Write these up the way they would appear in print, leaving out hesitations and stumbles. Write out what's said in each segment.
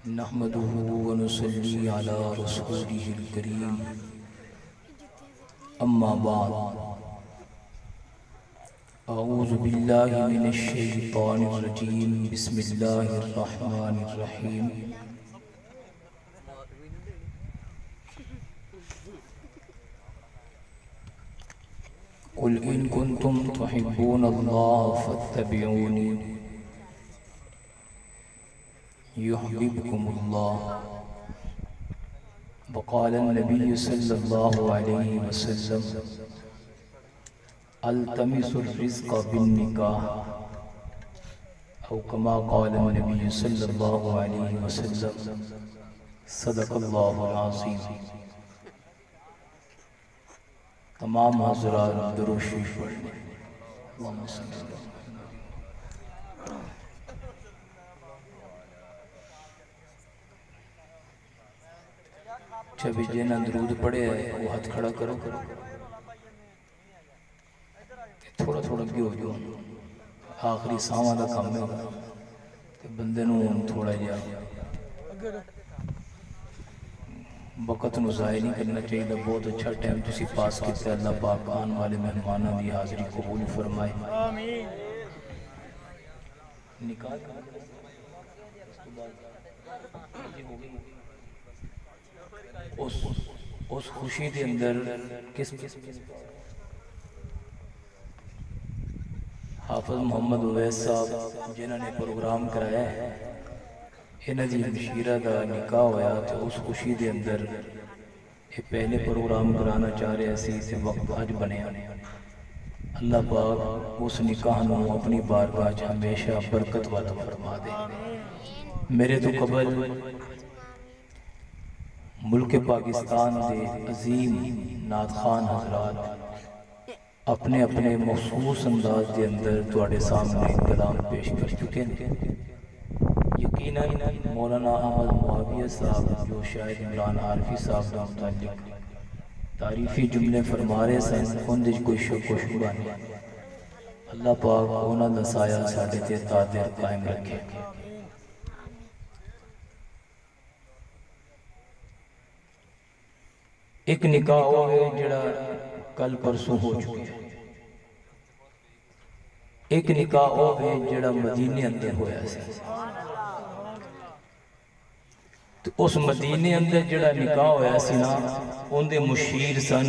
نحمده ونصلي على رسوله الكريم اما بعد اعوذ بالله من الشيطان الرجيم بسم الله الرحمن الرحيم قل ان كنتم تحبون الله فاتبعوني يحببكم الله وقال النبي صلى الله عليه وسلم التمس الرزق بالنكاح او كما قال النبي صلى الله عليه وسلم صدق الله العظيم۔ تمام حضرات درود شریف پڑھیں۔ اللهم صل علی محمد۔ جب جنہ درود پڑھے وہ ہاتھ کھڑا کرو، تھوڑا تھوڑا کیوں ہو جو آخری ساواں دا کام ہے کہ بندے نو تھوڑا جا وقت نو ضائع نہیں کرنا چاہیے۔ بہت اچھا ٹائم تسی پاس کیتے، اللہ پاک آن والے مہمانوں دی حاضری قبول فرمائے۔ آمین۔ نکاح اس خوشی دے اندر کس حافظ محمد اویس صاحب جنہوں نے پروگرام کرایا ہے، انہاں دی مشیرہ دا نکاح ہویا تو اس خوشی دے اندر یہ پہلے پروگرام کرانا چاہ رہے سی تے وقت آج بنیا۔ اللہ پاک اس نکاح نو اپنی بارگاہ وچ ہمیشہ برکت والا فرما دے۔ میرے تو قبل ملک پاکستان دے عظیم نعت خوان حضرات اپنے اپنے مخصوص انداز دے اندر تواڈے سامنے کلام پیش کر چکے ہیں۔ یقیناً مولانا احمد معاویہ صاحب جو شاید عمران عارفی صاحب کا متعلق تعریفی جملے فرما رہے سن، ان وچ کوئی شک و شبہ نہیں۔ اللہ پاک انہاں دا سایہ ساڈے تے تا دیر قائم رکھے۔ ایک نکاح ہوئے جڑا کل پرسوں ہو چکے ہیں، ایک نکاح ہوئے جڑا مدینے اندر ہویا سی۔ تو اس مدینے اندر جڑا نکاح ہویا سی نا، ان دے مشیر سن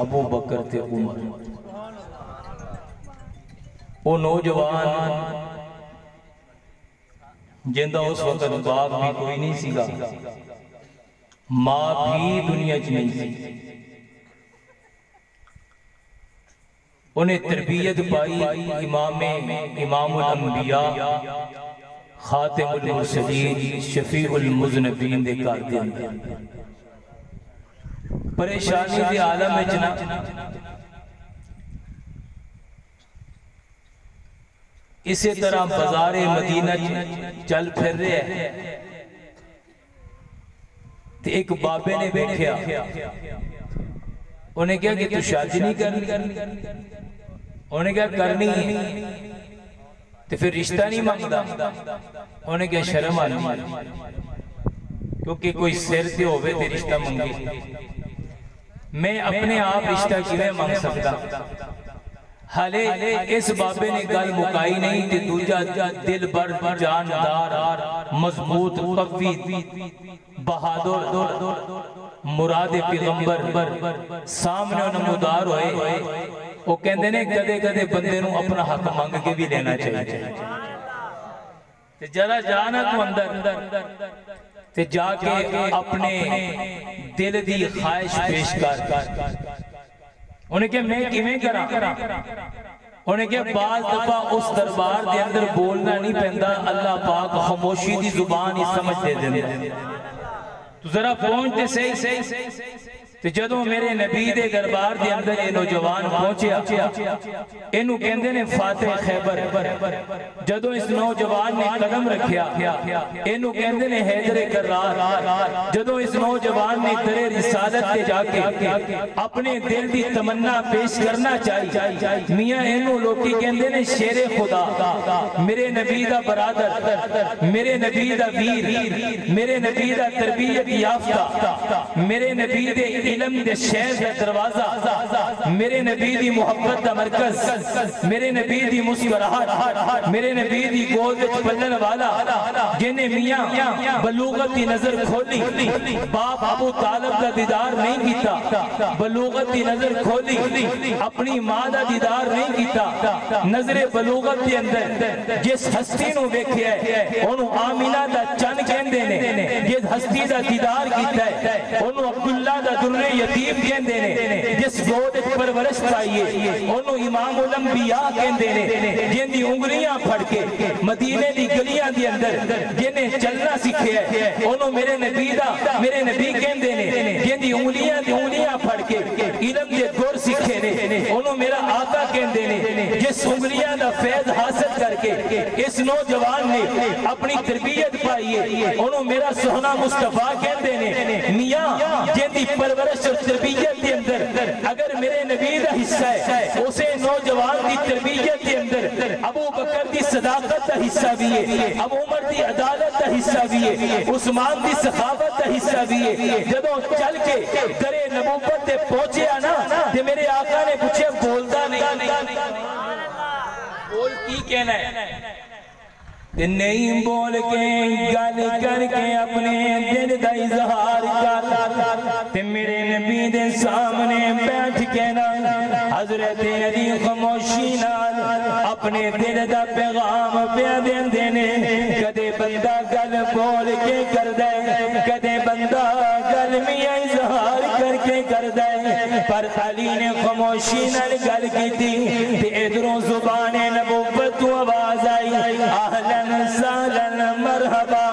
ابو بکر تے عمر۔ وہ نوجوان جندہ اس وقت باپ بھی کوئی نہیں سی گا، ماں بھی دنیا چ نہیں سی، انہیں تربیت پائی امام الانبیاء خاتم المرسلین شفیع المذنبین دے گھر دے اندر۔ پریشانی دے عالم میں جنا اسی طرح بازار مدینہ چل پھر رہے ہیں، تو ایک بابے نے بیٹھیا، انہیں کہا کہ تو شادی نہیں کرنی؟ انہیں کہا کرنی ہے، تو پھر رشتہ نہیں مانگدا؟ انہیں کہا شرم آنی ہے، کیونکہ کوئی سر تے ہوئے تے رشتہ مانگی، میں اپنے آپ رشتہ کیویں مانگ سکتا؟ حالے اس بابے نے گل مکائی نہیں تے دوجا دل بر جاندار مضبوط قوی بہادر مراد پیغمبر سامنے نمودار ہوئے۔ وہ کہندے نے کدے کدے بندے نو اپنا حق مانگ کے بھی لینا چاہیے۔ جرا جانا تو اندر تے جا کے اپنے دل دی خواہش پیش کر۔ انہیں کہ میں کیویں کراں؟ انہیں کہ بعض دفعہ اس دربار دے اندر بولنا نہیں پہندا، اللہ پاک خاموشی دی زبان ہی سمجھ دے دیں۔ تو ذرا پہنچتے صحیح تے جدوں میرے نبی دے دربار دے اندر یہ نوجوان پہنچیا اینو کہندے نے فاتح خیبر جدوں اس نوجوان نے قدم رکھیا اینو کہندے نے حیدر کرار جدوں اس نوجوان نے در رسالت تے جا کے اپنے دل دی تمنا پیش کرنا چاہی میاں اینو لوکی کہندے نے شیر خدا میرے نبی دا برادر میرے نبی دا ویر میرے نبی دا تربیت یافتہ میرے نبی دے علم دے شہر دا دروازہ میرے نبی دی محبت دا مرکز میرے نبی دی مسکراہٹ میرے نبی دی گود وچ پلن والا جنہیں میاں بلوغت دی نظر کھولی باپ ابو طالب دا دیدار نہیں کیتا بلوغت دی نظر کھولی اپنی ماں دا دیدار نہیں کیتا نظر بلوغت دی اندر جس ہستی نو ویکھیا ہے انہوں آمینہ دا چن کہندے نے جس ہستی دا دیدار کیتا ہے انہوں عبداللہ دا در یتیم کہندے نے جس گود پرورش پائیے انہوں امام الانبیاء کہندے نے جن دی انگلیاں پھڑ کے مدینے دی گلیاں دی اندر جنہیں چلنا سکھے ہے انہوں میرے نبی کہندے نے جن دی انگلیاں پھڑ کے علم دے گور سکھے نے انہوں میرا آقا کہندے نے جس انگلیاں دا فیض حاصل کر کے اس نوجوان نے اپنی تربیت پائیے انہوں میرا سہنا مصطفیٰ کہندے نے میاں جن دی پرورش اور تربیت کے اندر اگر میرے نبی دا حصہ ہے اسے نوجوان دی تربیت کے اندر ابو بکر دی صداقت دا حصہ بھی ہے ابو عمر دی عدالت دا حصہ بھی ہے عثمان دی سخاوت دا حصہ بھی ہے جدوں چل کے در نبوت تے پہنچے آنا تے میرے آقا نے پوچھے بولدا نہیں بول کی کہنا ہے نہیں بول کے گل کر کے اپنے دل دا اظہار کر تے میرے نبی دے سامنے بیٹھ کے نا حضرت علی خاموشی نال اپنے دل دا پیغام پیا دیندے نے کدے بندہ گل بول کے کر دے کدے بندہ گل میاں اظہار کر کے کر دے پر علی نے خاموشی نال گل کیتی تے ادھروں زبان نبوت تو آواز آئی اہلا سالن مرحبا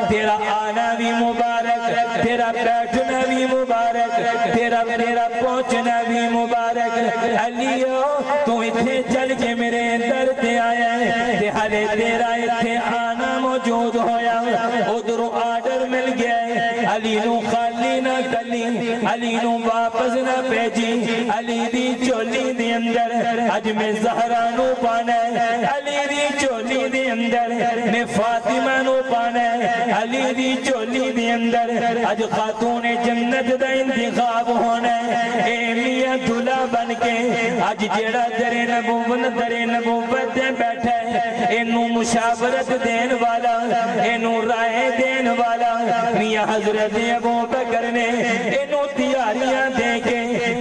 تیرا آنا بھی مبارک تیرا بیٹھنا بھی مبارک تیرا پہنچنا بھی مبارک علیو تو اتھے چل کے میرے در تے آیا ہے تے حالے تیرا اتھے آنا موجود ہویا ادھروں آرڈر مل گیا ہے علی نو خالی نہ کلی علی نو واپس نہ پیجی علی دی چولی دی اندر اج میں زہرا نو پانا ہے علی دی چولی دی اندر میں فاطمہ نو پانا ہے علی دی چولی دی اندر اج خاتون جنت دا انتخاب ہونا ہے اے میاں دھلا بن کے اج جیڑا در نبوت دے بیٹھا ہے اینو مشاورت دین والا اینو رائے دین والا میاں حضرت ابو بکر نے اینو تیاریاں دے کے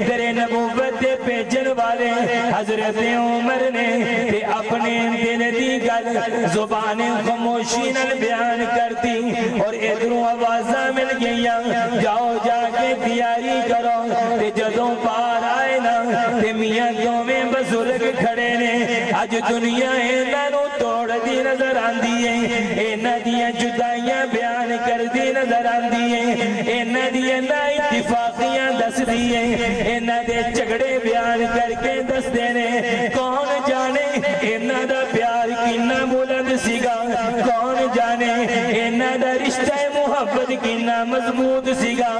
در نبوت دے پیجن والے حضرت عمر نے تے اپنے دل دی گل زبان خاموشی نال بیان کرتی اور ادھروں آوازاں مل گئیاں جاؤ جا کے تیاری کرو تے جدوں پار آئے نا تے میاں دوویں بزرگ کھڑے نے اج دنیا انہاں نوں توڑ دی نظر آندی ہے انہاں دیاں جدائیاں بیان کر دی نظر آندی ہے انہاں دیاں نا اتفاقیاں دس دی ہے انہاں دے جھگڑے بیان کر کے دس دے نے کون جانے انہاں دا پیار کنا بلند سیگا کون جانے انہاں دا رشتہ محبت کنا مضبوط سیگا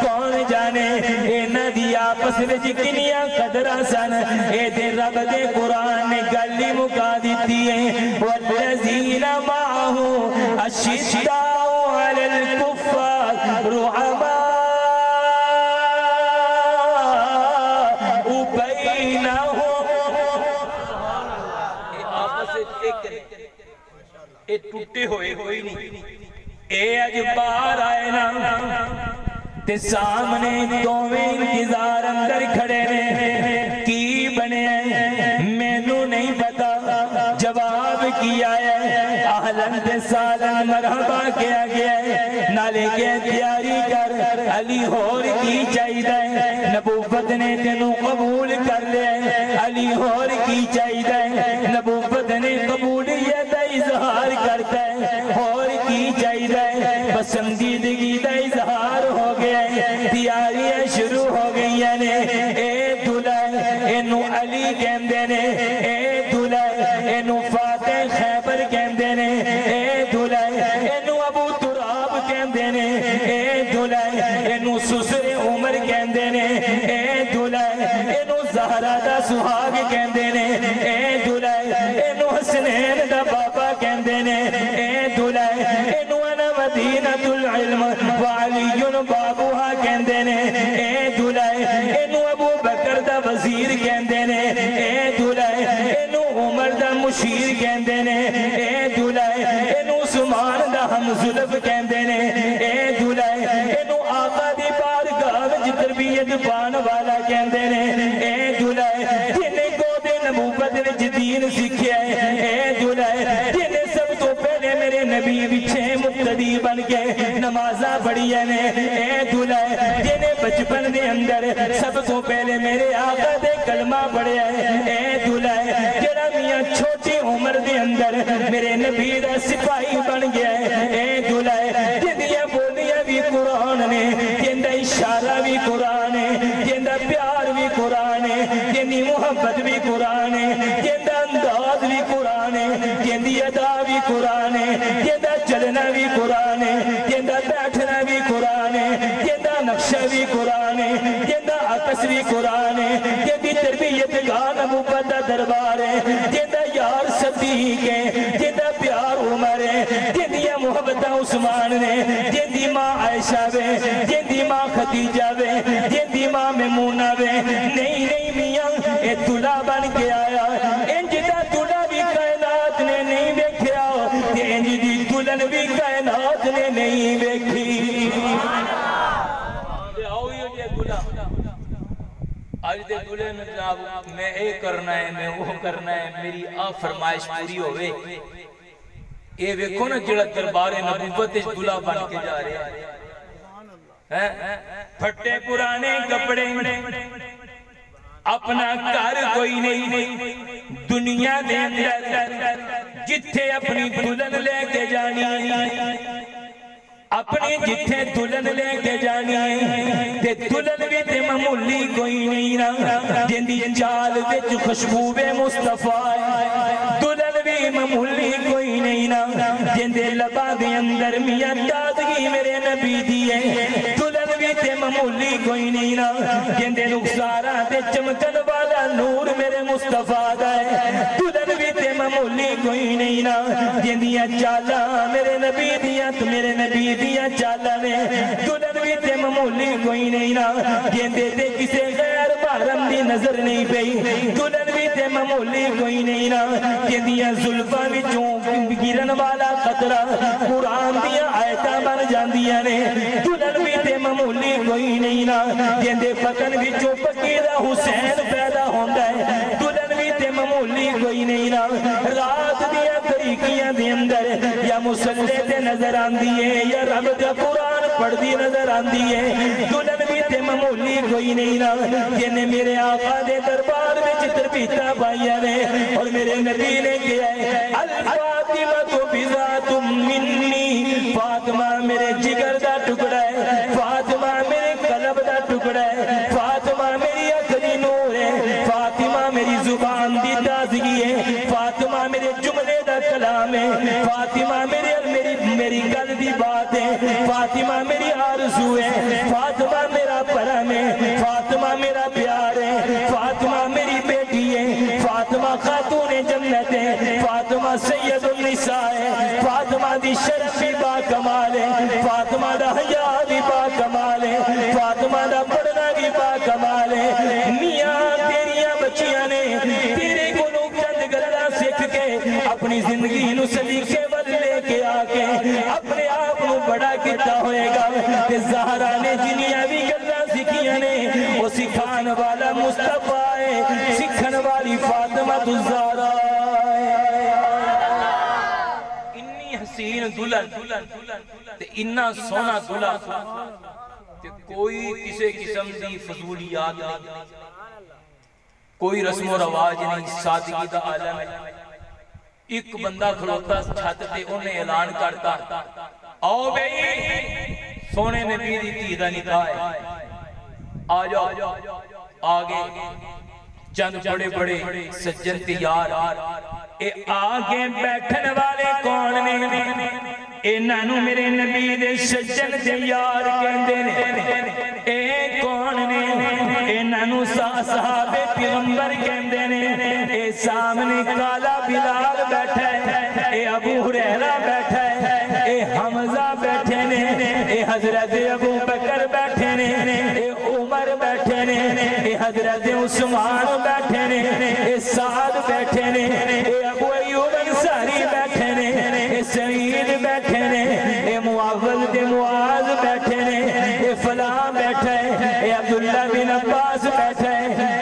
کون جانے انہاں دی آپس وچ کنیاں قدراں سن اے دے رب دے قرآن نے گل مکا دیتی ہے والذین معه اشداء علی الکفار رحماء اے ٹوٹے ہوئے ہوئی نہیں اے اج باہر آئے نا تے سامنے دوویں انتظار اندر کھڑے نے کی بنے مینوں نہیں پتا جواب کیا ہے اہلن تے سالن مرحبا کیا گیا ہے نالے کے تیاری کر علی ہور کی چاہیے نبوت نے تینوں قبول کر لے علی ہور کی چاہیے نبوت نے قبولیت اظہار کرتا ہے اور کی چاہیے پسندیدگی دا اظہار ہو گیا تیاریاں شروع ہو ابو تراب کہندے نے اے دلہن اینو سسر عمر کہندے نے اے دلہن اینو زہرا دا سہاگ کہندے نے اے دلہن اینو حسنین دا بابا کہندے نے اے دلہن اینو انا مدینۃ العلم وعلی بابوہا کہندے نے اے دلہن اینو ابو بکر دا وزیر کہندے نے اے دلہن اینو عمر دا مشیر کہندے نے اے دلہن اینو عثمان دا ہمزلف کہندے نے اے دلہن اینو آقا دی بارگاہ وچ تربیت پان والا کہندے نے اے دلہن جنہیں گودے نبوت وچ دین سکھیا ہے اے دلہن جنہیں سب تو پہلے میرے نبی وچھے مقتدی بن کے نمازاں پڑھیا نے اے دلہن جنہیں بچپن دے اندر سب تو پہلے میرے آقا دے کلمہ پڑھیا ہے اے دلہن جڑا میاں چھوٹی عمر دے اندر میرے نبی دا سپاہی بن گیا ہے اے دلہن جندیاں بولیاں بھی قرآن نے جندہ اشارہ بھی قرآن ہے جندہ پیار بھی قرآن ہے جندی محبت بھی قرآن ہے جندہ انداز بھی قرآن ہے جندی ادا بھی قرآن ہے جندہ چلنا بھی قرآن ہے جندہ بیٹھنا بھی قرآن ہے جندہ نقشہ بھی قرآن ہے جندہ عکس بھی قرآن ہے جندی تربیت گاہ نبوت دا دربار ہے جندہ یار صدیق ہے جندہ پیار عمر ہے جندیاں محبت عثمان نے جندی ماں عائشہ وے جندی ماں خدیجہ وے جندی ماں میمونہ وے نہیں نہیں میاں اے دلہا بن کے آیا انج دا دلہا بھی کائنات نے نہیں دیکھیا انج دی دلہن بھی کائنات نے نہیں دیکھی آج دے دلے میں جناب میں اے کرنا ہے میں وہ کرنا ہے میری فرمائش پوری ہوئے اے ویکھو نا جڑا دربار نبوت اس دلہا بن کے جا رہے ہیں پھٹے پرانے کپڑے اپنا گھر کوئی نہیں دنیا دے اندر جتھے اپنی دلہن لے کے جانی اپنی جتھے دلہن لے کے جانی تے دلہن بھی تے معمولی کوئی نہیں نا جندی چال وچ خوشبو مصطفیٰ دلہن بھی معمولی کوئی نہیں نا جندے لباں دے اندر میاں تازگی میرے نبی دی ہے دلہن بھی تے معمولی کوئی نہیں نا جندے رخساراں تے چمکن والا نور میرے مصطفیٰ دا ہے دلہن بھی تے معمولی کوئی نہیں نا جندیاں چالاں میرے نبی دیاں تو میرے نبی دیاں چالاں نے دلہن بھی تے معمولی کوئی نہیں نا جندے تے کسے غیر محرم دی نظر نہیں پئی دلہن بھی تے معمولی کوئی نہیں نا جندیاں زلفاں وچوں گرن والا قطرہ قرآن دیاں آیتاں بن جاندیاں نے دلہن بھی تے معمولی کوئی نہیں نا جندے پتن وچوں فقیرہ حسین پیدا ہوندا ہے دلہن بھی تے معمولی کوئی نہیں نا رات دیاں طریقیاں دے اندر یا مسلح تے نظر آندی ہے یا رب دا قرآن پڑھ دی نظر آندی ہے دلہن بھی تے معمولی کوئی نہیں نا جنہیں میرے آقا دے دربار میں تربیتاں پائیاں نے اور میرے نبی نے کیا ہے الفاطمہ بذات منی فاطمہ میرے جگر دا ٹکڑا ہے فاطمہ میرے قلب دا ٹکڑا ہے فاطمہ میری اکھری نور ہے فاطمہ میری زبان دی تازگی ہے فاطمہ میرے جملے دا کلام ہے فاطمہ میری گل دی بات ہے فاطمہ میری آرزو ہے فاطمہ میرا پرم ہے فاطمہ میرا پیار ہے فاطمہ میری بیٹی ہے فاطمہ خاتون جنت ہے فاطمہ سید النساء ہے فاطمہ دی شرف بھی با کمال ہے فاطمہ دا حیاء بھی با کمال ہے فاطمہ دا پڑھنا بھی با کمال ہے میاں تیریاں بچیاں نے تیرے کو لوگ چند گلہ سکھ کے اپنی زندگی نو سلیقے ول لے کے آکے اپنے آپ نو بڑا کتا ہوئے گا کہ زہرا نے جنیاں بھی گلہ سکھیاں نے وہ سکھان والا مصطفیٰ ہے سکھن والی فاطمہ الزہرا ہے انی حسین دلہن تے انا سونا دلہن تے کوئی کسے قسم دی فضولیات نہیں کوئی رسم و رواج نہیں سادگی دا عالم ہے ایک بندہ کھلوتا چھت تے انہیں اعلان کرتا آؤ بھئی سونے نبی دی تھی دا نکاح ہے آ جاؤ آگے چند بڑے بڑے سجن تیار اے آگے بیٹھن والے کون نے انہوں میرے نبی دے سجن دے یار کہندے نے اے کون نے انہوں صحابے پیغمبر کہندے نے اے سامنے کالا بلال بیٹھا ہے اے ابو ہریرہ بیٹھا ہے اے حمزہ بیٹھے نے اے حضرت ابو بکر بیٹھے نے اے عمر بیٹھے نے اے حضرت عثمان بیٹھے نے اے سعد بیٹھے نے اے ابو ایوب انصاری بیٹھے نے اے سعید بیٹھے نے اے معاوض دے معاذ بیٹھے نے اے فلاں بیٹھے اے عبداللہ بن عباس بیٹھے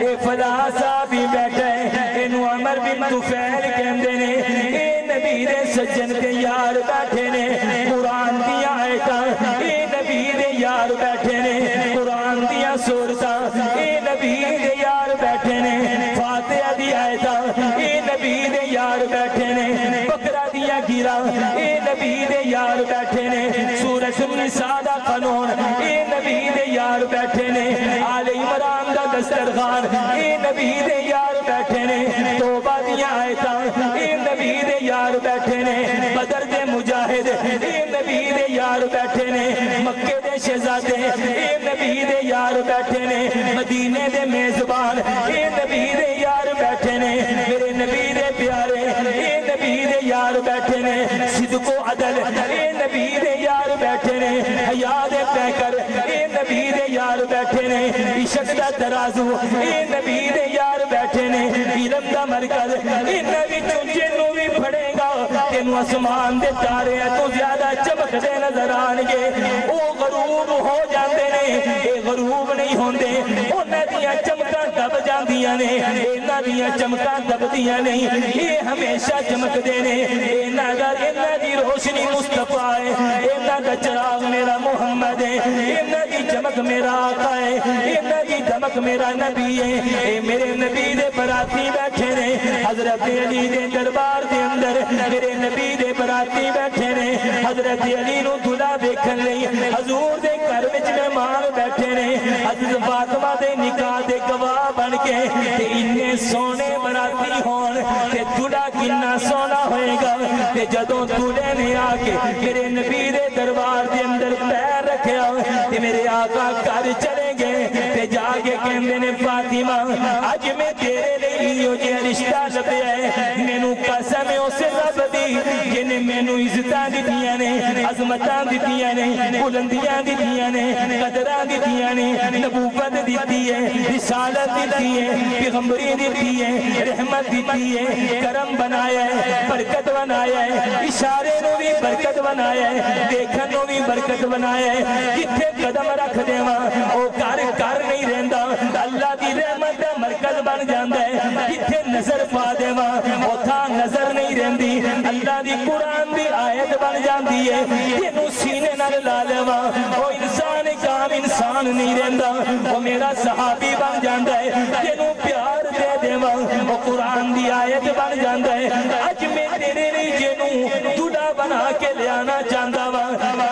اے فلاں صحابی بیٹھے اے عمر بن طفیل کہندے نے اے نبی دے سجن دے یار بیٹھے نے قرآن دیا آیتاں اے نبی دے یار بیٹھے نے قرآن دیا سورتاں اے نبی دے یار بیٹھے نے فاتحہ دی آیتاں اے نبی دے یار بیٹھے نے بقرہ دیا گیرا اے نبی دے یار بیٹھے نے سورۃ النساء دا قانون اے نبی دے یار بیٹھے نے آل عمران دا دسترخوان اے نبی دے یار بیٹھے نے توبہ دیا آیتاں اے نبی دے یار بیٹھے نے بدر دے مجاہد اے نبی دے یار بیٹھے نے مکے دے شہزادے اے نبی دے یار بیٹھے نے مدینے دے میزبان اے نبی دے یار بیٹھے نے میرے نبی دے پیارے اے نبی دے یار بیٹھے نے صدق و عدل اے نبی دے یار بیٹھے نے حیا دے پیکر اے نبی دے یار بیٹھے نے عشق دا ترازو اے نبی دے یار بیٹھے نے علم دا مرکز اے نبی تجھے نو بھی پڑھے گا تینو اسمان دے تارے تو زیادہ چمک دے نظر آنگے او غروب ہو جاندے نے اے غروب نہیں ہوندے انہاں دیاں چمکاں دب جاندیاں نے انہاں دیاں چمکاں دب دیاں نہیں اے ہمیشہ چمک دے نے انہاں دی روشنی مصطفیٰ ہے انہاں دا چراغ میرا محمد ہے انہاں دی چمک میرا آقا ہے انہاں دی دمک میرا نبی ہے اے میرے نبی دے براتی بیٹھے نے حضرت علی دے دربار دے اندر میرے نبی دے براتی بیٹھے نے حضرت علی نو دلہا دیکھن لئی حضور دے گھر وچ مہمان بیٹھے نے حضرت فاطمہ دے نکاح دے گواہ بن کے تے اننے سونے براتی ہون تے دلہا کنا سونا ہوئے گا تے جدوں دلہے نے آ کے میرے نبی دے دربار دے اندر پیر رکھیا تے میرے آقا گھر چلے گئے تے جا کے کہندے نے فاطمہ اج میں تیرے لئی جو رشتہ لبیا ہے مینوں قسم ہے اس رب دی جن مینوں عزتاں دتیاں نے عظمتاں دتیاں نے بلندیاں دتیاں نے قدراں دتیاں نے نبوت دتی ہے رسالت دتی ہے پیغمبری دتی ہے رحمت دتی ہے کرم بنایا ہے برکت بنایا ہے اشارے نو بھی برکت بنایا ہے دیکھن نو بھی برکت بنایا ہے جتھے قدم رکھ دیواں او گھر گھر نہیں رہندا اللہ دی رحمت دا مرکز بن جاندا ہے جتھے نظر پا دیواں اوتھاں نظر نہیں رہندی اللہ دی قرآن دی آیت بن جاندی ہے تینوں سینے نال لا لیواں او انسان کام انسان نہیں رہندا او میرا صحابی بن جاندا ہے تینوں پیار دے دیواں او قرآن دی آیت بن جاندا ہے اج میں تیرے لیے جنوں دلہا بنا کے لے آنا چاہندا وا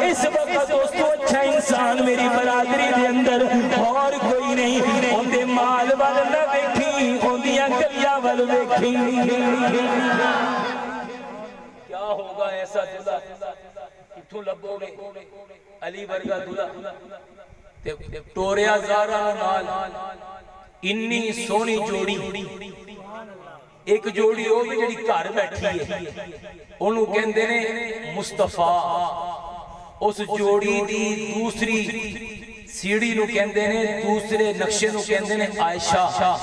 اس وقت دوستو اچھا انسان میری برادری دے اندر اور کوئی نہیں اوندے مال وال نہ ویکھی اوندیاں گلیاں وال ویکھی کیا ہوگا ایسا دلہا کتھوں لبو گے علی ورگا دلہا ٹوریا زارا نال انی سونی جوڑی ایک جوڑی ہو بھی جڑی گھر بیٹھی ہے انہوں کہندے نے مصطفیٰ اس جوڑی دی دوسری سیڑھی نو کہندے نے دوسرے نقشے نو کہندے نے عائشہ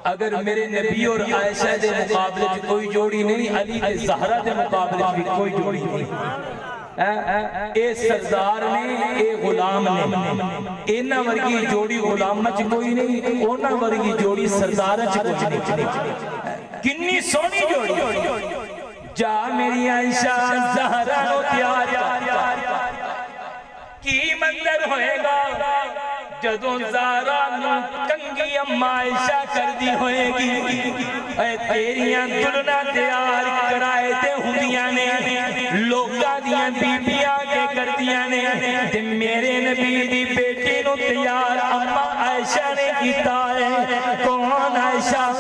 اگر میرے نبی اور عائشہ دے مقابلے میں کوئی جوڑی نہیں علی دے زہرہ دے مقابلے میں کوئی جوڑی نہیں اے سردار نے اے غلام نے اینا ورگی جوڑی غلام مچ کوئی نہیں اونا ورگی جوڑی سردار چ کچھ نہیں کنی سونی جوڑی جا میری عائشہ زہرہ نو تیار کی منظر ہوئے گا جدوں زہرہ نو کنگی اماں عائشہ کر دی ہوئے گی اے تیریاں دلنا تیار کرائے تے ہندیاں نے لوگاں دیاں بیبیاں کے کر دیاں نے تے میرے نبی دی بیٹی نو تیار اماں عائشہ نے کیتا ہے کون عائشہ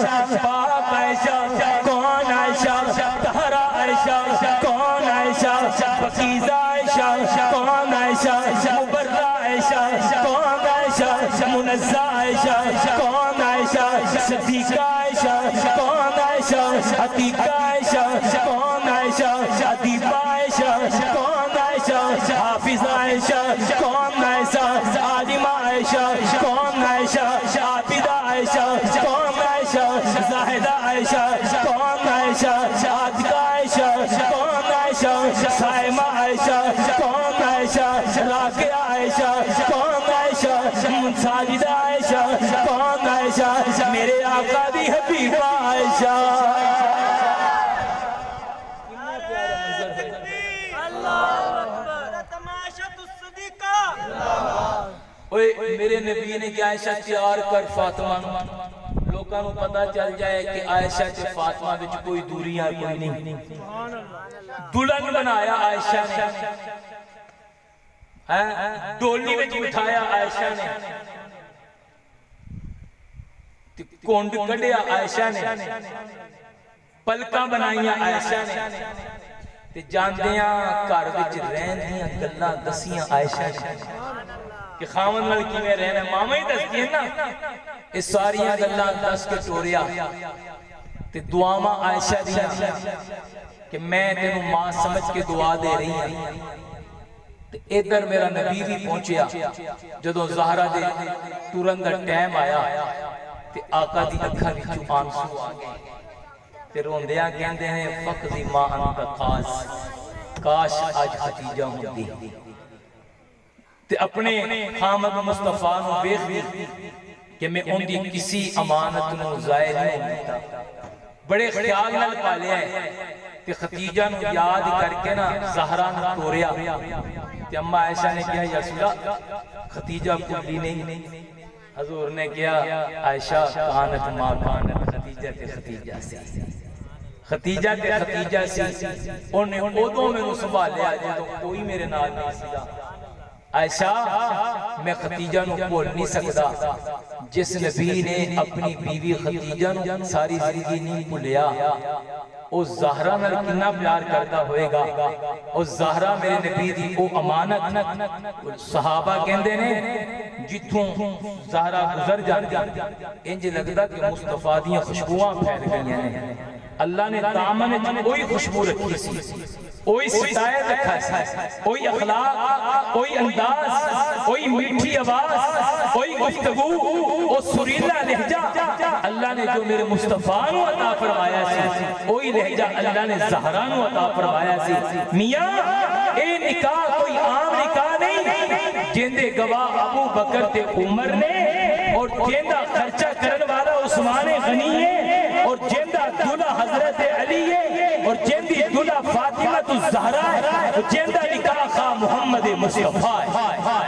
پاک عائشہ کون عائشہ طہرا عائشہ کون عائشہ پاکیزہ عائشہ کون عائشہ مبرہ عائشہ کون عائشہ منزہ عائشہ کون عائشہ صدیقہ عائشہ کون عائشہ عتیقہ عائشہ کون عائشہ عتیبہ عائشہ کون عائشہ حافظہ عائشہ کون عائشہ عالمہ عائشہ کون عائشہ عابدہ عائشہ کون عائشہ زاہدہ عائشہ کون عائشہ عاتقہ عائشہ کون عائشہ صائمہ عائشہ کون عائشہ راکعہ عائشہ کون عائشہ ساجدہ عائشہ کون عائشہ میرے آقا دی حبیبہ عائشہ میرے نبی نے کہ عائشہ تیار کر فاطمہ لوکاں نوں پتہ چل جائے کہ عائشہ تے فاطمہ وچ کوئی دوریاں کوئی نہیں دلہن بنایا عائشہ نے ڈولی وچ بٹھایا عائشہ نے کونڈ کڈیا عائشہ نے پلکاں بنائیاں عائشہ نے تے جاندیاں گھر وچ رہن دیاں گلاں دسیاں عائشہ نے کہ خامن لڑکی میں رہنا ماما ہی دستی ہے نا اس ساریاں گلاں دس کے ٹوریا تے دعاواں عائشہ دیا کہ میں تینوں ماں سمجھ کے دعا دے رہی ہیں تے ادھر میرا نبی بھی پہنچیا جدوں زہرا دے ٹورن دا ٹائم آیا تے آقا دی اکھاں وچوں آنسو آ گئے تے روندیاں کہندے ہیں فقدی ماں انت خاص کاش آج ختیجہ ہوندی تے اپنے خامد مصطفیٰ نو بیخ بھی کہ میں ان دی کسی امانت نو ضائع نہیں ہوتا بڑے خیال نال پالیا ہے تے ختیجہ نو یاد کر کے نا زہرا نو ٹوریا تے اماں عائشہ نے کہا یا رسول اللہ ختیجہ بھولی نہیں حضور نے کہا عائشہ کانت ماں کانت ختیجہ تے ختیجہ سی ختیجہ تے ختیجہ سی انہیں خودوں میں نو سنبھالیا جدوں کوئی میرے نال نہیں سیدھا عائشہ میں ختیجہ نو بول نہیں سکتا جس نبی نے اپنی بیوی ختیجہ نو ساری زندگی نہیں بھولیا او زہرا نال کتنا پیار کرتا ہوئے گا او زہرا میرے نبی دی او امانت صحابہ کہندے نے جتھوں زہرا گزر جاندی انج لگدا کہ مصطفیٰ دیاں خوشبوئاں پھیل گئی ہیں اللہ نے دامن کوئی خوشبو رکھی سی کوئی ستایت رکھا سی کوئی اخلاق کوئی انداز کوئی میٹھی آواز کوئی گفتگو او سریلا لہجہ اللہ نے جو میرے مصطفیٰ نو عطا فرمایا سی کوئی لہجہ اللہ نے زہرا نو عطا فرمایا سی میاں اے نکاح کوئی عام نکاح نہیں جندے گواہ ابو بکر تے عمر نے اور جندہ خرچہ کرن والا عثمان غنی ہے اور جندہ دلہ حضرت علی ہے اور جندی دلہ فاطمہ الزہرا ہے اور جندہ نکاح خواہ محمد مصطفیٰ ہے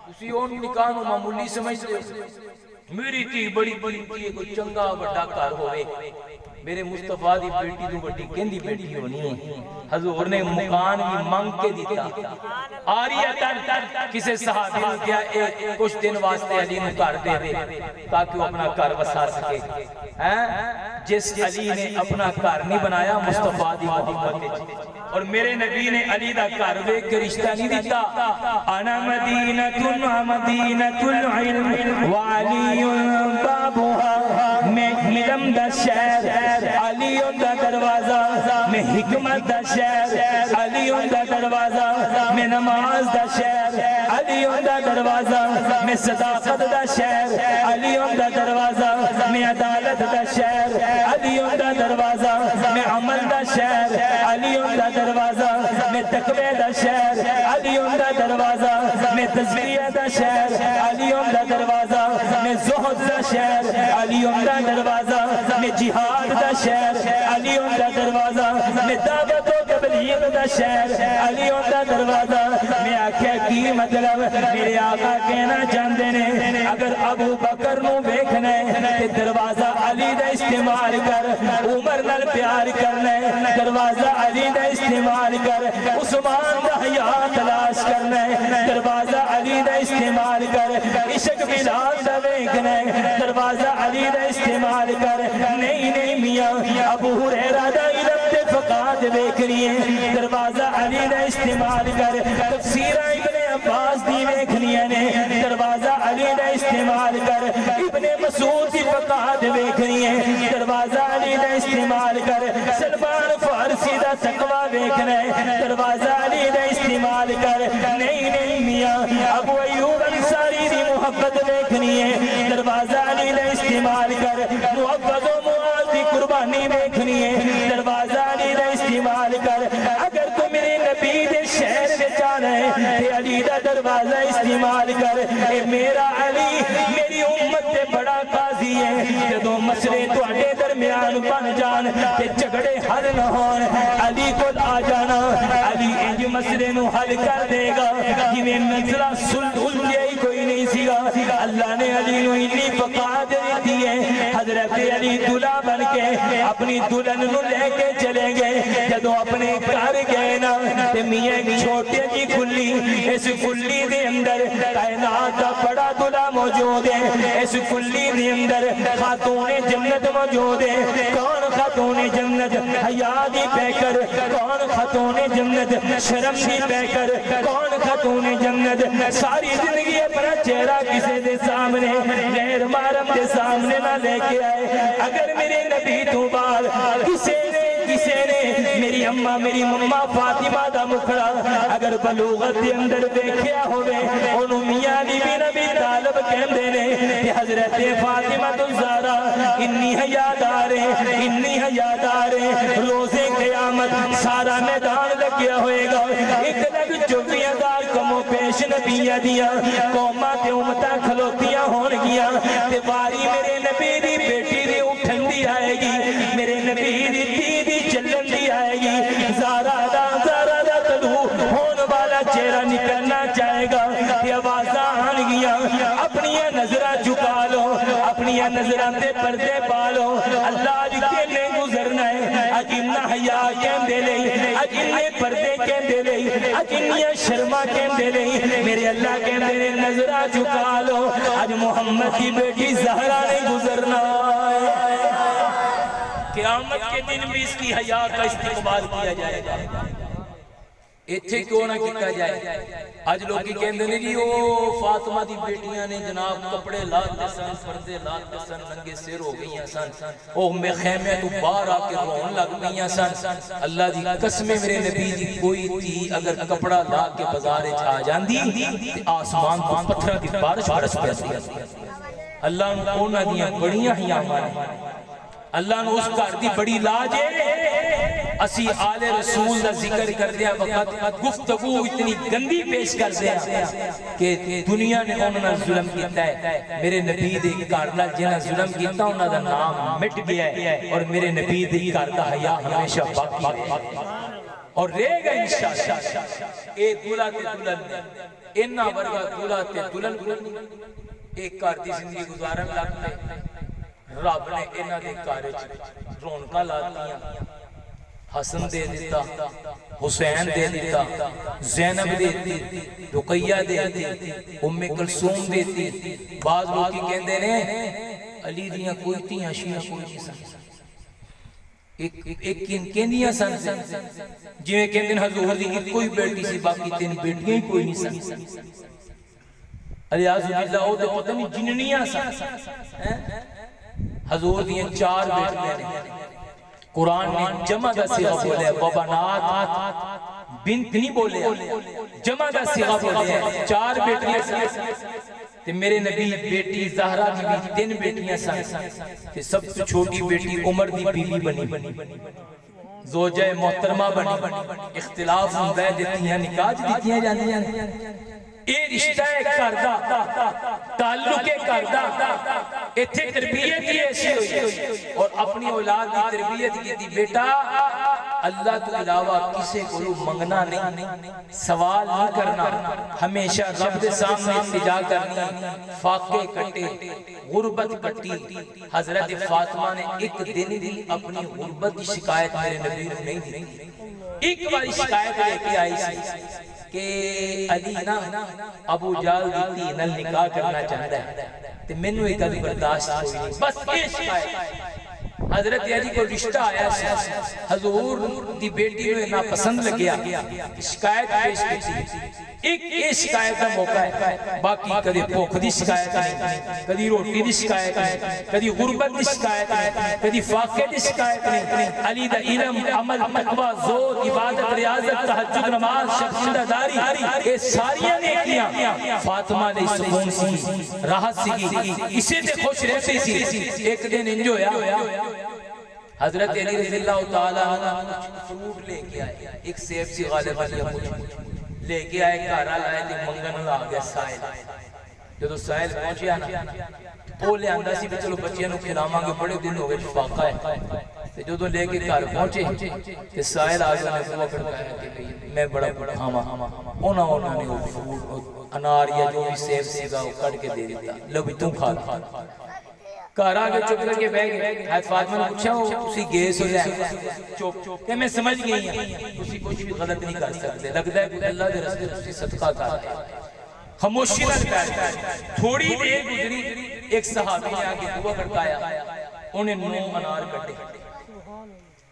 اسی اون نکاح نو معمولی سمجھ لے میری تھی بڑی بڑی تھی کوئی چنگا بڑا کار ہوئے میرے مصطفیٰ دی بیٹی تو بڑی کہندی بیٹی ہونی ہے حضور نے مکان بھی مانگ کے دیتا آریتاً کسے صحابی نے کیا کچھ دن واسطے علی نے کار دے دے تاکہ وہ اپنا کار بسا سکے جس علی نے اپنا کار نہیں بنایا مصطفیٰ دی محبت اور میرے نبی نے علی دا کار دیکھ کے رشتہ نہیں دیتا انا مدینۃ العلم وعلی بابها میں علم دا شہر علی دا دروازہ میں حکمت دا شہر علی دا دروازہ میں نماز دا شہر علی دا دروازہ میں صداقت دا شہر علی دا دروازہ میں عدالت دا شہر علی دا دروازہ میں عمل دا شہر علی دا دروازہ میں تقوی دا شہر علی دا دروازہ میں تزکیہ دا شہر علی دا دروازہ میں زہد دا شہر علی دا دروازہ میں جہاد دا شہر علی دا دروازہ میں دعوت و تبلیغ دا شہر علی دا دروازہ میں آکھے کی مطلب میرے آقا کہنا چاہتے ہیں اگر ابو بکر نو بیکھنے کہ دروازہ علی دا استعمال کر عمر نال پیار کرنے دروازہ علی دا استعمال کر عثمان دا حیاء تلاش کرنے دروازہ علی دا استعمال کر عشق بلال دا بیکھنے دروازہ علی دا استعمال کر نہیں میاں ابو ہریرہ استعمال کر تفسیر ابن عباس دی ویکھنیاں نے دروازہ علی دا استعمال کر ابن مسعود دی فقاہت ویکھنی ہے دروازہ علی دا استعمال کر سلمان فارسی دا تقوی ویکھنا ہے دروازہ علی دا استعمال کر نہیں میاں ابو ایوب انصاری دی محبت ویکھنی ہے دروازہ علی دا استعمال کر محبت و معاذ دی قربانی ویکھنی ہے دروازہ علی دا استعمال کر اگر تو میرے نبی دے شہر میں جانا ہے تے علی دا دروازہ استعمال کر اے میرا علی میری امت تے بڑا قاضی ہے جدوں مسئلے تواڈے درمیان بن جان تے جھگڑے حل نہ ہون علی کول آ جانا علی انج مسئلے نو حل کر دے گا جویں مسئلہ سلجھیا ہی کوئی نہیں سیگا اللہ نے علی نو اتنی فقاہت دی ہے حضرت علی دلہا بن کے اپنی دلہن نو لے کے چلے گئے جدوں اپنے گھر گئے نا تے میاں ایک چھوٹے جی کلی اس کلی دے اندر کائنات دا بڑا دلہا موجود ہے اس کلی دے اندر خاتون جنت موجود ہے کون خاتون جنت حیا دی پیکر کون خاتون جنت شرم دی پیکر کون خاتون جنت ساری زندگی اپنا چہرہ کسی دے سامنے غیر محرم دے سامنے نہ لے کے آئے اگر میرے نبی تو بعد کسی نے میری اماں میری مما فاطمہ دا مکھڑا اگر بلوغت دے اندر دیکھیا ہوئے انہوں میاں علی بن ابی طالب کہندے نے کہ حضرت فاطمہ الزہرا اتنی حیادار ہے روزے قیامت سارا میدان لگیا ہوئے گا ایک لگ چوکیاں دار کمو پیش نبیہ دیا قومہ تے امتہ کھلوتیاں ہون گیا تے باری میرے نبی دی بیٹی دی اٹھن دی آئے گی میرے نبی دی دی چلن دی آئے گی زارا دا تلو ہون والا چہرہ نکلنا چاہے گا یہ آوازاں آن گیا اپنی نظرہ جھکا لو اپنی نظرہ تے پردے پالو اللہ جی کہنے گزرنا ہے اجنہ حیاء کہندے لئی اجنہ پردے کہندے لئی اجنہ شرما کہندے لئی میرے اللہ کہندے لئی نظرہ جھکا لو آج محمد کی بیٹی زہرہ نہیں گزرنا ہے قیامت کے دن بھی اس کی حیاء کا استقبال کیا جائے گا ایتھے کیوں نہ کیتا جائے آج لوگ کی کہندے نے جی وہ فاطمہ دی بیٹیاں نے جناب کپڑے لاتے سن پردے لاتے سن ننگے سر ہو گئیاں سن او میں خیمے تو باہر آ کے رون لگ گئیاں سن اللہ دی قسمیں میرے نبی دی کوئی تھی اگر کپڑا لا کے بازارے آ جاندی تے آسمان تو پتھر دی بارش برس پیسی اللہ نے اونا دیاں بڑیاں ہی آمانے اللہ نے اس گھر دی بڑی لاج ہے اسی آل رسول دا ذکر کر دیا وقت گفتگو اتنی گندی پیش کر دیا کہ دنیا نے انہوں ظلم کیتا ہے میرے نبی دے گھر جنہاں ظلم کیتا انہوں دا نام مٹ گیا ہے اور میرے نبی دے گھر دا حیا ہمیشہ باقی اور رہے گا انشاءاللہ اے دولہ تے دلن انہا ورگا دولہ تے دلن ایک گھر دی زندگی گزارن لگ پہ رب نے انہاں دے کارج رونقاں لاتیاں حسن دے دیتا حسین دے دیتا زینب دے دیتی رقیہ دے دیتی ام کلثوم دیتی بعض لوگ کی کہندے نے علی دیاں کوئی تیاں شیعہ کوئی نہیں سن ایک کہندیاں سن جویں کہندے حضور دی کوئی بیٹی سی باقی تین بیٹیاں ہی کوئی نہیں سن علیہ باللہ او تے پتہ نہیں جننیاں سن حضور دیاں 4 بیٹیاں نے قرآن میں جمع دا صیغہ بولے وبنات بنت نہیں بولے جمع دا صیغہ بولے 4 بیٹیاں سن میرے نبی بیٹی زہرہ کی بھی 3 بیٹیاں سن سب سے چھوٹی بیٹی عمر دی بیوی بنی زوجہ محترمہ بنی اختلاف ہندہ دیتیاں نکاح دیتیاں جاندیاں اے رشتہ کردہ تعلق کردہ ایتھے تربیت ہی ایسی ہوئی اور اپنی اولاد کی تربیت کی تھی بیٹا اللہ تو علاوہ کسے کو منگنا نہیں سوال نہ کرنا ہمیشہ رب دے سامنے التجا کرنی فاقے کٹے غربت کٹی حضرت فاطمہ نے ایک دن بھی اپنی غربت کی شکایت میرے نبی نے نہیں دی ایک باری شکایت لے کے آئی سی کہ علی نا ابو جال دیتی نل نکاح کرنا چاہتا ہے تو میں نے ایک ابھی برداشت ہوئی بس یہ شکایت حضرت علی کو رشتہ آیا حضور دی بیٹی نے ناپسند لگیا شکایت پیش کی ایک شکایت کا موقع ہے باقی کدی بھوک دی شکایت نہیں کدی روٹی دی شکایت نہیں کدی غربت دی شکایت نہیں کدی فاقے دی شکایت نہیں علی دا علم عمل تقوی زہد عبادت ریاضت تہجد نماز شب زندہ داری یہ ساریاں نیکیاں فاطمہ نے سکون سی راحت سی اسے تے خوش رہتے سی ایک دن انجو ہویا حضرت علی رضی اللہ تعالیٰ عنہ فروٹ لے کے آئے ایک سیب سی غالباً لے کے آئے کارا لائے لی منگن آ گیا سائل جدو سائل پہنچیا نا وہ لے آندہ سی بھی چلو بچیاں نو کھلاما گے بڑے دن ہو گئے فاقہ ہے جدو لے کے کار پہنچے کہ سائل آگیا نے وہ کھڑکایا کہ میں بڑا ہاما اونا نے وہ فروٹ انار یا جو بھی سیب سی گا وہ کٹ کے دے دیتا لو بھی تم کھا کار آگے چپ کر کے بہ گئے حضرت فاطمہ نے پوچھا وہ اسی گیس ہو جائے چپ کہ میں سمجھ گئی ہیں اسی کچھ بھی غلط نہیں کر سکتے لگتا ہے کہ اللہ دے رسول اسی صدقہ کر رہے ہیں خاموشی نہ کرتا ہے تھوڑی دیر گزری ایک صحابی نے آگے دعا کرتایا انہیں 9 انار کٹے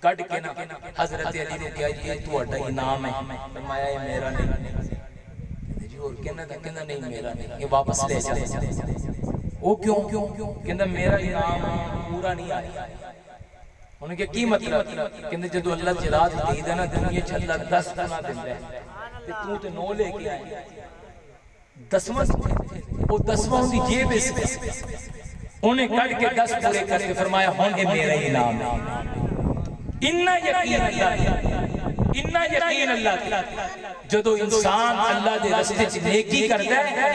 کٹ کے نا حضرت علی نے کہا یہ تو اڈا انعام ہے فرمایا یہ میرا نہیں جی اور کہنا نہیں میرا نہیں یہ واپس لے جائے وہ کیوں کہندہ میرا انعام پورا نہیں آیا انہیں کہا کی مطلب کہندہ جدو اللہ جلاد دیدہ نا دنیا چھلا 10 گنا دن رہے تو تے 9 لے کے آئے 10واں وہ 10واں دی جیب اس میں انہیں کٹ کے 10 پورے کر کے فرمایا ہوں یہ میرا انعام ہے انہا یقین اللہ جدو انسان اللہ دے رستے نیکی کرتا ہے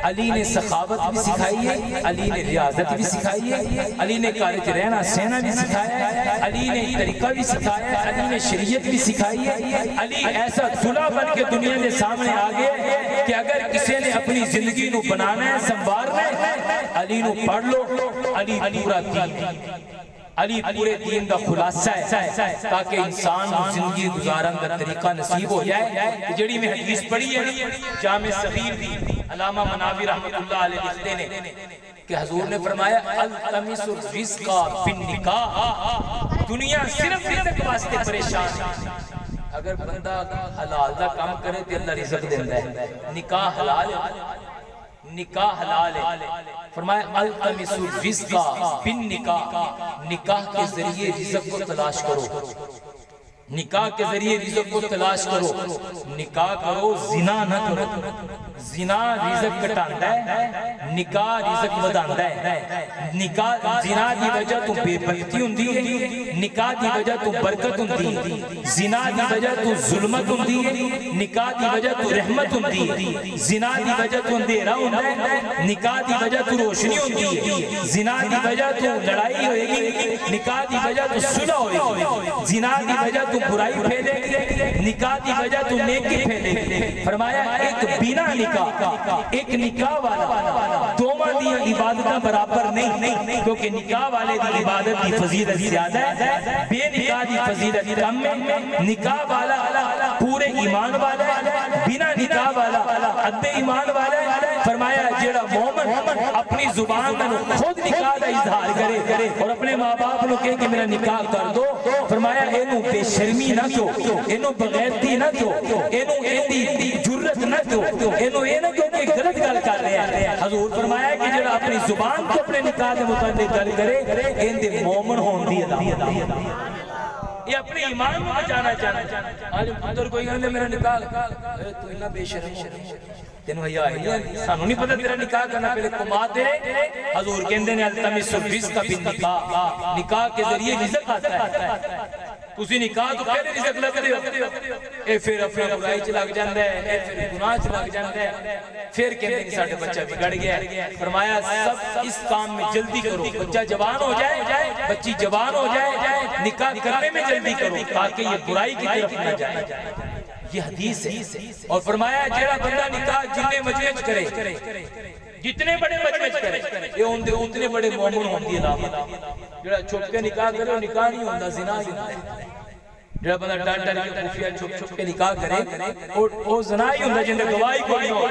علی نے سخاوت بھی سکھائی ہے علی نے ریاضت بھی سکھائی ہے علی نے کالج رہنا سہنا بھی سکھایا ہے علی نے طریقہ بھی سکھایا ہے علی نے شریعت بھی سکھائی ہے علی ایسا دلہ بن کے دنیا کے سامنے آگے کہ اگر کسی نے اپنی زندگی نو بنانا ہے سنوارنا ہے علی نو پڑھ لو علی پورا دین علی پورے دین دا خلاصہ ہے تاکہ انسان زندگی گزارن دا طریقہ نصیب ہو جائے جڑی میں حدیث پڑھی ہے جامع صغیر دی علامہ مناوی رحمت اللہ علیہ لکھتے نے کہ حضور نے فرمایا التمس الرزق بالنکاح دنیا صرف رزق واسطے پریشان اگر بندہ حلال دا کام کرے تو اللہ رزق دیندہ ہے نکاح حلال ہے نکاح حلال ہے فرمایا التمس الرزق بالنکاح نکاح کے ذریعے رزق کو تلاش کرو نکاح کے ذریعے رزق کو تلاش کرو نکاح کرو زنا نہ کرو زنا رزق کٹاندا ہے نکاح رزق وداندا ہے نکاح زنا دی وجہ تو بے برکتی ہوندی ہے نکاح دی وجہ تو برکت ہوندی ہے زنا دی وجہ تو ظلمت ہوندی ہے نکاح دی وجہ تو رحمت ہوندی ہے زنا دی وجہ تو اندھیرا ہوندا ہے نکاح دی وجہ تو روشنی ہوندی ہے زنا دی وجہ تو لڑائی ہوئے گی نکاح دی وجہ تو صلح ہوئے گی زنا دی وجہ تو برائی پھیلے گی نکاح دی وجہ تو نیکی پھیلے گی فرمایا ایک بنا نکاح ایک نکاح والا دوما دی عبادتہ برابر نہیں کیونکہ نکاح والے دی عبادت کی فضیلت زیادہ ہے بے نکاح دی فضیلت کم ہے نکاح والا پورے ایمان والا ہے بنا نکاح والا عدد ایمان والا ہے فرمایا جیڑا مومن اپنی زبان میں خود نکاح دا اظہار کرے اور اپنے ماں باپ لو کہے کہ میرا نکاح کر دو فرمایا اینو بے شرمی نہ کیوں اینو بغیرتی نہ کیوں اینو ایندی جرت نہ کیوں اینو اینا کیوں کہ غلط گل کر رہے ہیں حضور فرمایا کہ جڑا اپنی زبان کو اپنے نکاح دے متعلق گل کرے ایندے مومن ہون دی ادا یہ اپنے ایمان کو بچانا چاہنا آج مدر کوئی کہنے میرا نکاح تو اللہ بے شرم ہو تینو حیاء ہے سانو نہیں پتہ تیرا نکاح کرنا پہلے کما تیرے حضور کہندے نے التمس الرزق بالنکاح نکاح کے ذریعے رزق آتا ہے تسی نکاح تو پہلے رزق لگ دے ہو اے پھر اپنا برائی چ لگ جاندا ہے اے پھر گناہ چ لگ جاندا ہے پھر کہندے کہ ساڈے بچہ بگڑ گیا ہے فرمایا سب اس کام میں جلدی کرو بچہ جوان ہو جائے بچی جوان ہو جائے نکاح کرنے میں جلدی کرو تاکہ یہ برائی کی طرف نہ جائے یہ حدیث ہے اور فرمایا جیڑا بندہ نکاح جتنے مجمع کرے جتنے بڑے مجمع کرے یہ اتنے بڑے مومن ہوندی علامت جیڑا چھپ کے نکاح کرے نکاح نہیں ہوندا زنا ہی ہوندا جیڑا بندہ ڈر ڈر کے خفیہ چھپ کے نکاح کرے وہ زنا ہی ہوندا جن گواہی کوئی نہ ہو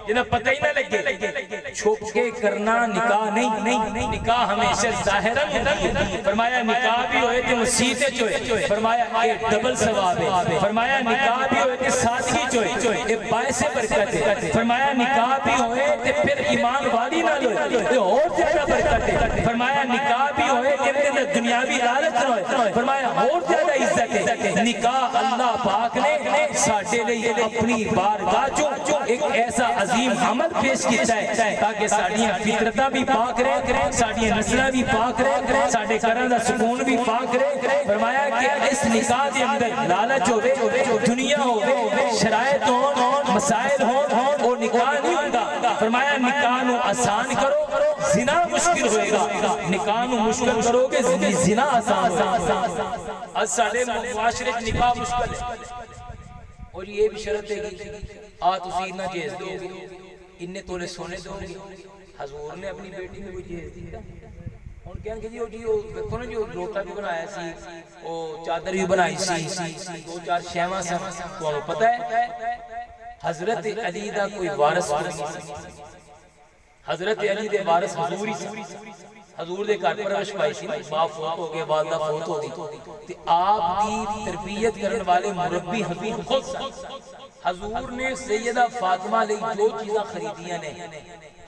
جنہیں پتہ ہی نہ لگے. چھپ کے کرنا نکاح نہیں, نکاح ہمیشہ ظاہراً. فرمایا نکاح بھی ہوئے تھے مسیحتے چوئے, فرمایا ایک ڈبل ثواب ہے. فرمایا نکاح بھی ہوئے تھے سادگی چوئے, ایک باعث برکت ہے. فرمایا نکاح بھی ہوئے تھے پھر ایمان والی نہ لوئے, اور زیادہ برکت ہے. فرمایا نکاح بھی ہوئے تھے دنیاوی لالچ نہ ہوئے, فرمایا اور زیادہ عزت ہے. نکاح اللہ پاک نے ساڑھے لئے اپنی بارگاہ جو ایک ایسا عظیم عمل پیش کیتا ہے تاکہ ساڑھیاں فطرتہ بھی پاک رہے, ساڑھیاں نسلہ بھی پاک رہے, ساڑھے کرندہ سکون بھی پاک رہے. فرمایا کہ اس نکاح کے اندر لالچ ہوئے, دنیا ہوئے, شرائط ہوں, مسائل ہوں, اور نکاح نہیں ہوگا. فرمایا نکاح نو آسان کرو, زنا مشکل ہوئے گا. نکاح نو مشکل کرو گے زنا آسان ہوگا. آج ساڑھے معاشرے نکاح مشکل ہے. اور یہ بھی شرط ہے کہ آت اسی نہ جیز دو گے, انہیں تولے سونے دو گے. حضور نے اپنی بیٹی میں کوئی جیز دیا. اور کہنے کہ جی وہ لوٹا بھی بنایا سی, وہ چادر بھی بنائی سی, دو چار شیمہ سے. تو انہوں پتہ ہے حضرت علی دا کوئی وارث کو نہیں. حضرت علی دے وارث حضور ہی سی. حضور دے گھر پرورش پائی سی, باپ فوت ہو گئے, والدہ فوت ہو گئی. آپ دی تربیت کرنے والے مربی حضور خود سا. حضور نے سیدہ فاطمہ لئے جو چیزاں خریدیاں نے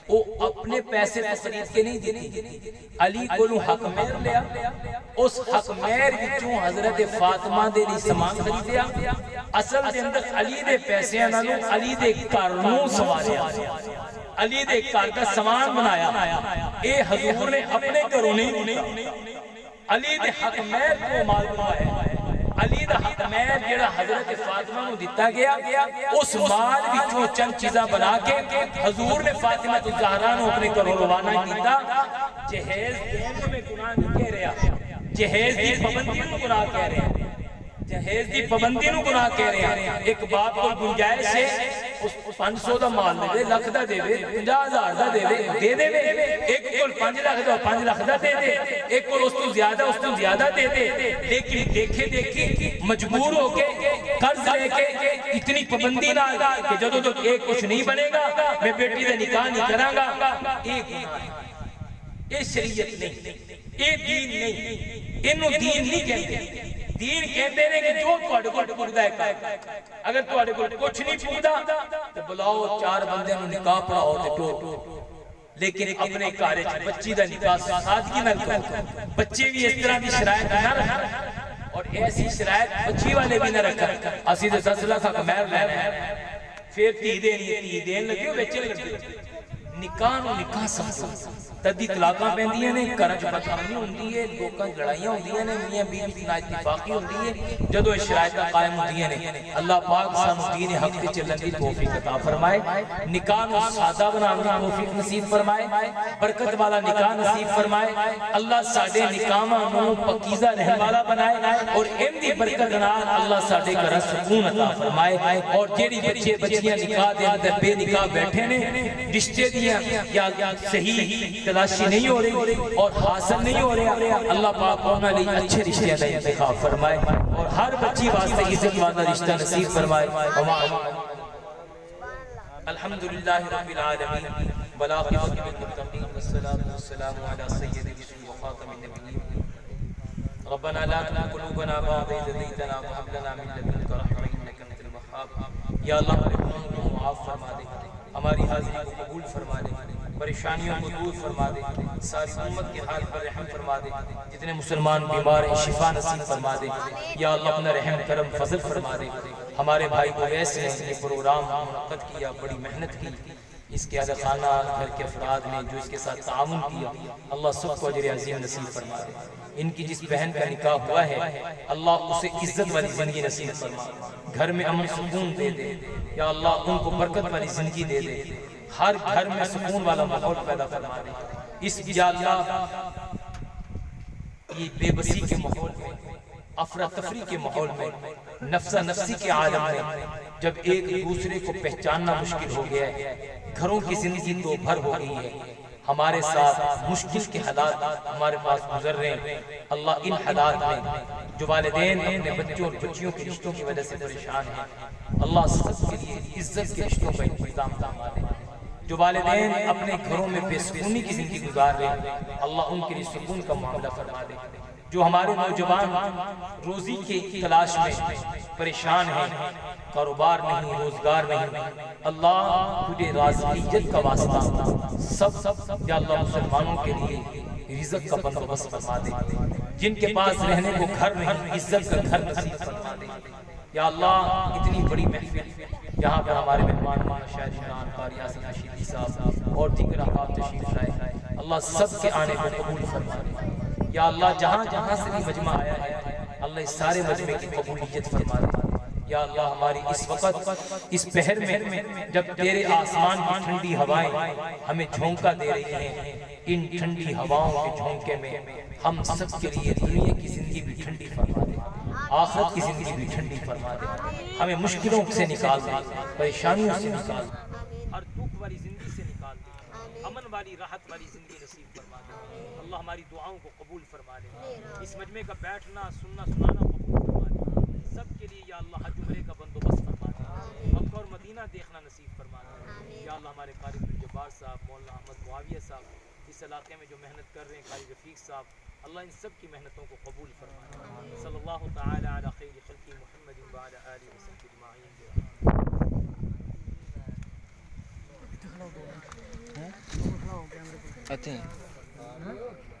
وہ اپنے پیسے خرید کے نہیں دیتی. علی کو نو حق مہر لیا, اس حق مہر وچوں حضرت فاطمہ دے لی سامان خریدیا. اصل دے اندر علی دے پیسے انہوں علی دے کارنوں سوالیا, علی دے کار کا سامان بنایا. اے حضور نے اپنے گھروں نہیں, علی دے حق مہر کو مال بنایا. علی دا حق مہر جڑا حضرت فاطمہ نو دیتا گیا, اس مال وچوں چند چیزاں بنا کے حضور نے فاطمہ الزہرا نو اپنے گھروں روانہ کیتا. جہیز دین میں گناہ نہیں کہہ رہا, جہیز دی پابندی نو گناہ کہہ رہے ہیں, جہیز دی پابندی نو گناہ کہہ رہے ہیں. ایک باپ کو گنجائش ہے اس 500 دا مال دے, لکھ دا دے, 50,000 دا دے دے, ایک کو 5 لاکھ دا 5 لاکھ دا دے دے, ایک کو اس تو زیادہ دے دے. لیکن دیکھے مجبور ہو کے قرض لے کے اتنی پابندی نہ کہ جدو تو ایک کچھ نہیں بنے گا میں بیٹی دے نکاح نہیں کراں گا. ایک یہ شریعت نہیں, یہ دین نہیں, انہوں دین نہیں کہتے. دین کہتے ہیں کہ جو توڑے کو پوردہ ہے, اگر توڑے کو کچھ نہیں پوردہ تو بلاؤ 4 بندے انہوں نکاح پڑھاؤ تے ٹوٹ. لیکن اپنے کارج بچی دا نکاح سادگی نہ کرو, بچے بھی اس طرح دی شرائط نہ رکھا, اور ایسی شرائط بچی والے بھی نہ رکھا. اسی دے 10 لاکھ کا مہر لینا ہے, پھر تی دین لگے ہو بیچے لگے. نکاح نو نکاح سمجھو, تدی طلاقاں پہندیاں نے, کرج بدامنی ہوندی ہے, لوکاں لڑائیاں ہوندیاں نے, میاں بیوی نا اتفاقی ہوندی ہے, جدو شرائطہ قائم ہوندیاں نے. اللہ پاک سانو دین حق کے چلن دی توفیق عطا فرمائے, نکاح نو سادہ بنانے دی توفیق نصیب فرمائے, برکت والا نکاح نصیب فرمائے. اللہ ساڈے نکاحاں نو پاکیزہ رہن والا بنائے, اور ان دی برکت نال اللہ ساڈے گھر سکون عطا فرمائے. اور جیڑی بچے بچیاں نکاح دے اندر بے نکاح بیٹھے نے, رشتے دیاں یا صحیح تلاشی نہیں ہو رہی اور حاصل نہیں ہو رہے, اللہ پاک انہاں لئی اچھے رشتے دا انتخاب فرمائے, اور ہر بچی واسطے عزت والا رشتہ نصیب فرمائے. الحمدللہ رب العالمین, والعاقبۃ للمتقین, والصلاۃ والسلام علی سید رسول وخاتم النبیین. ربنا لا تزغ قلوبنا بعد إذ هديتنا وهب لنا من لدنك رحمة إنك أنت الوهاب. یا اللہ ہمارے گناہوں کو معاف فرما دے, ہماری حاضری کو قبول فرما دے, پریشانیوں کو دور فرما دے, ساری امت کے حال پر رحم فرما دے, جتنے مسلمان بیمار ہیں شفا نصیب فرما دے. یا اللہ اپنا رحم کرم فضل فرما دے. ہمارے بھائی اویس نے یہ پروگرام منعقد کیا, بڑی محنت کی, اس کے اہل خانہ گھر کے افراد نے جو اس کے ساتھ تعاون کیا, اللہ سب کو اجر عظیم نصیب فرما دے. ان کی جس بہن کا نکاح ہوا ہے اللہ اسے عزت والی زندگی نصیب فرما, گھر میں امن سکون دے دے. یا اللہ ان کو برکت والی زندگی دے دے, ہر گھر میں سکون والا ماحول پیدا فرما دے. اس یا اللہ یہ بے بسی کے ماحول میں, افراتفری کے ماحول میں, نفسہ نفسی کے عالم میں, جب ایک دوسرے کو پہچاننا مشکل ہو گیا ہے, گھروں کی زندگی تو بھر ہو گئی ہے, ہمارے ساتھ مشکل کے حالات ہمارے پاس گزر رہے ہیں. اللہ ان حالات میں جو والدین اپنے بچوں اور بچیوں کے رشتوں کی وجہ سے پریشان ہیں, اللہ سب کے لیے عزت کے رشتوں کا انتظام فرما دے. جو والدین اپنے گھروں میں بے سکونی کی زندگی گزار رہے ہیں اللہ ان کے لیے سکون کا معاملہ فرما دے۔ جو ہمارے نوجوان روزی کی تلاش میں پریشان ہیں، کاروبار نہیں، روزگار نہیں، اللہ تجھے رازقیت کا واسطہ سب یا اللہ مسلمانوں کے لیے رزق کا بندوبست فرما دے۔ جن کے پاس رہنے کو گھر نہیں، عزت کا گھر نصیب فرما دے۔ یا اللہ اتنی بڑی محفل یہاں پر ہمارے مہمان شاہد شران قاری یاسین رشیدی صاحب اور دیگر احباب تشریف لائے، اللہ سب کے آنے کو قبول فرما دے۔ یا اللہ جہاں جہاں سے بھی مجمع آیا ہے اللہ اس سارے مجمع کی قبولیت فرما دے۔ یا اللہ ہماری اس وقت اس پہر میں جب تیرے آسمان کی ٹھنڈی ہوائیں ہمیں جھونکا دے رہی ہیں، ان ٹھنڈی ہواؤں کے جھونکے میں ہم سب کے لیے دنیا کی زندگی بھی ٹھنڈی فرما دے، آخرت کی زندگی بھی ٹھنڈی فرما دے۔ ہمیں مشکلوں سے نکال دے، پریشانیوں سے نکال دے، ہر دکھ والی زندگی سے نکال دے، امن والی راحت والی زندگی نصیب فرما دے۔ اللہ ہماری دعاؤں کو قبول فرما لے، اس مجمع کا بیٹھنا سننا سنانا قبول فرما لے، سب کے لیے یا اللہ حج عمرے کا بندوبست فرما دے، مکہ اور مدینہ دیکھنا نصیب فرما دے۔ یا اللہ ہمارے قاری عبدالجبار صاحب، مولانا احمد معاویہ صاحب اس علاقے میں جو محنت کر رہے ہیں، قاری رفیق صاحب، اللہ ان سب کی محنتوں کو قبول فرما دے۔ صلی اللہ تعالی علی خیر خلق محمد وعلی آلہ وصحبہ اجمعین۔